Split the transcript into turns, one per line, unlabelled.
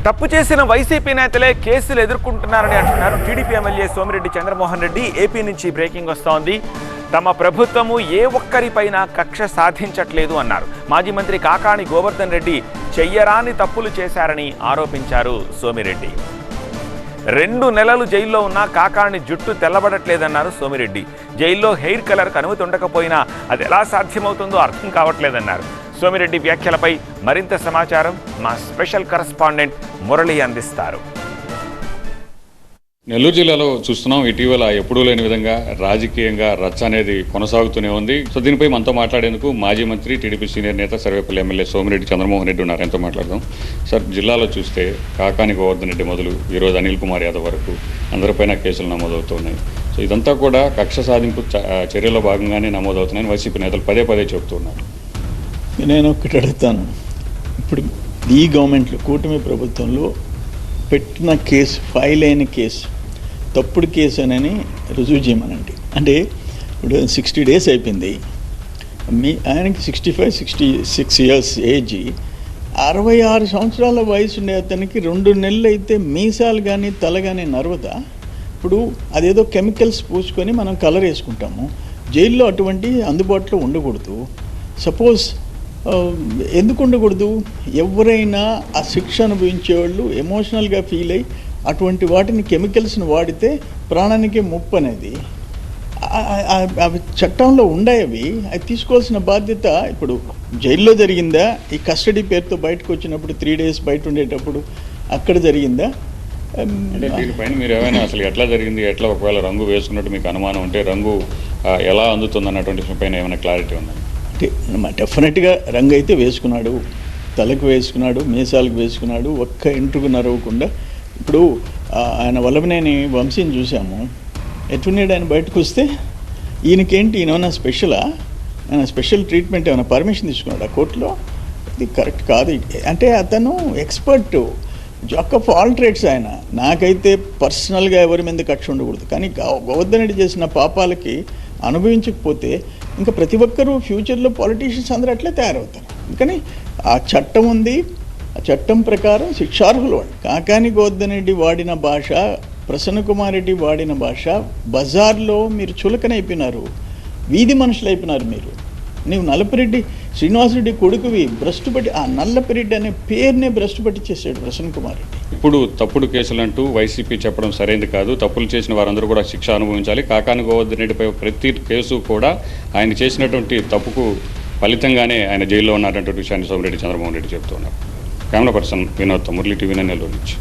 తప్పు చేసిన వైసీపీ నేతలే కేసులు ఎదుర్కొంటున్నారని అంటున్నారు TDP MLA Somireddy Chandramohan Reddy. AP నుంచి బ్రేకింగ్ వస్తోంది. తమ ప్రభుత్వము ఏ ఒక్కరిపైన కక్ష సాధించట్లేదు అన్నారు. మాజీ మంత్రి కాకాణి గోవర్ధన్ రెడ్డి చెయ్యరాని తప్పులు చేశారని ఆరోపించారు సోమిరెడ్డి. 2 నెలలు జైల్లో ఉన్న కాకాణి జుట్టు తెల్లబడట్లేదన్నారు సోమిరెడ్డి. జైల్లో హెయిర్ కలర్కి అనుమతి ఉండకపోయినా అది ఎలా సాధ్యమవుతుందో అర్థం కావట్లేదన్నారు. సోమిరెడ్డి వ్యాఖ్యలపై మరింత సమాచారం మా స్పెషల్ కరెస్పాండెంట్ మురళి అందిస్తారు.
నెల్లూరు జిల్లాలో చూస్తున్నాం, ఇటీవల ఎప్పుడూ లేని విధంగా రాజకీయంగా రచ్చ అనేది కొనసాగుతూనే ఉంది. సో దీనిపై మనతో మాట్లాడేందుకు మాజీ మంత్రి టీడీపీ సీనియర్ నేత సర్వేపల్లి ఎమ్మెల్యే సోమిరెడ్డి చంద్రమోహన్ రెడ్డి ఉన్నారు. ఎంతో మాట్లాడదాం. సార్, జిల్లాలో చూస్తే కాకాణి గోవర్ధన్ రెడ్డి మొదలు ఈరోజు అనిల్ కుమార్ యాదవ్ వరకు అందరిపైన కేసులు నమోదవుతున్నాయి. సో ఇదంతా కూడా కక్ష సాధింపు చర్యలో భాగంగానే నమోదవుతున్నాయని వైసీపీ నేతలు పదే పదే చెబుతున్నారు.
నేను ఒకటి అడుగుతాను, ఇప్పుడు ఈ గవర్నమెంట్లో కూటమి ప్రభుత్వంలో పెట్టిన కేసు, ఫైల్ అయిన కేసు తప్పుడు కేసు అని రుజువు చేయమనండి. అంటే ఇప్పుడు 60 days అయిపోయింది. ఆయనకి 65-66 years ఏజ్, 66 సంవత్సరాల వయసు ఉండే అతనికి 2 నెలలు అయితే మీసాలు కానీ తల కానీ నరవదా? ఇప్పుడు అదేదో కెమికల్స్ పూసుకొని మనం కలర్ వేసుకుంటాము. జైల్లో అటువంటి అందుబాటులో ఉండకూడదు. సపోజ్ ఎందుకు ఉండకూడదు? ఎవరైనా ఆ శిక్ష అనుభవించేవాళ్ళు ఎమోషనల్గా ఫీల్ అయ్యి అటువంటి వాటిని కెమికల్స్ని వాడితే ప్రాణానికే ముప్పు అనేది అవి చట్టంలో ఉండేవి. అవి తీసుకోవాల్సిన బాధ్యత ఇప్పుడు జైల్లో జరిగిందా? ఈ కస్టడీ పేరుతో బయటకు వచ్చినప్పుడు 3 days బయట ఉండేటప్పుడు అక్కడ జరిగిందా?
అంటే దీనిపైన మీరు ఏమైనా అసలు ఎట్లా జరిగింది, ఎట్లా ఒకవేళ రంగు వేసుకున్నట్టు మీకు అనుమానం ఉంటే రంగు ఎలా అందుతుంది అన్నటువంటి పైన ఏమైనా క్లారిటీ ఉందా?
అంటే డెఫినెట్గా రంగు అయితే వేసుకున్నాడు, తలకు వేసుకున్నాడు, మీసాలకు వేసుకున్నాడు, ఒక్క ఇంటుకు నరవకుండా. ఇప్పుడు ఆయన వల్లభనేని వంశీని చూసాము, ఎటున్నాడు ఆయన బయటకు వస్తే. ఈయనకేంటి, ఈయన స్పెషలా? ఆయన స్పెషల్ ట్రీట్మెంట్ ఏమైనా పర్మిషన్ తీసుకున్నాడు ఆ కోర్టులో? ఇది కరెక్ట్ కాదు. అంటే అతను expert, Jack of all trades ఆయన. నాకైతే పర్సనల్గా ఎవరి మీద కక్ష ఉండకూడదు, కానీ గోవర్ధన్ రెడ్డి చేసిన పాపాలకి అనుభవించకపోతే ఇంకా ప్రతి ఒక్కరూ ఫ్యూచర్లో పాలిటీషియన్స్ అందరూ అట్లే తయారవుతారు. అందుకని ఆ చట్టం ఉంది, ఆ చట్టం ప్రకారం శిక్షార్హులు వాళ్ళు. కాకాణి గోవర్ధన్ రెడ్డి వాడిన భాష, ప్రసన్న కుమార్ రెడ్డి వాడిన భాష, బజార్లో మీరు చులకనైపోయినారు, వీధి మనుషులు అయిపోయినారు మీరు. నీవు నల్లపిరెడ్డి శ్రీనివాసరెడ్డి కొడుకువి, భ్రష్టుపట్టి ఆ నల్లపిరెడ్డి అనే పేరునే భ్రష్టుపట్టి చేశాడు ప్రసన్న కుమార్ రెడ్డి.
ఇప్పుడు తప్పుడు కేసులంటూ వైసీపీ చెప్పడం సరైనది కాదు. తప్పులు చేసిన వారందరూ కూడా శిక్ష అనుభవించాలి. కాకాణి గోవర్ధన్ రెడ్డిపై ప్రతి కేసు కూడా ఆయన చేసినటువంటి తప్పుకు ఫలితంగానే ఆయన జైల్లో ఉన్నటువంటి విషయాన్ని సోమిరెడ్డి చంద్రమోహన్ రెడ్డి చెబుతున్నారు. Camera person Vinod, Murali TV Nellore నుంచి.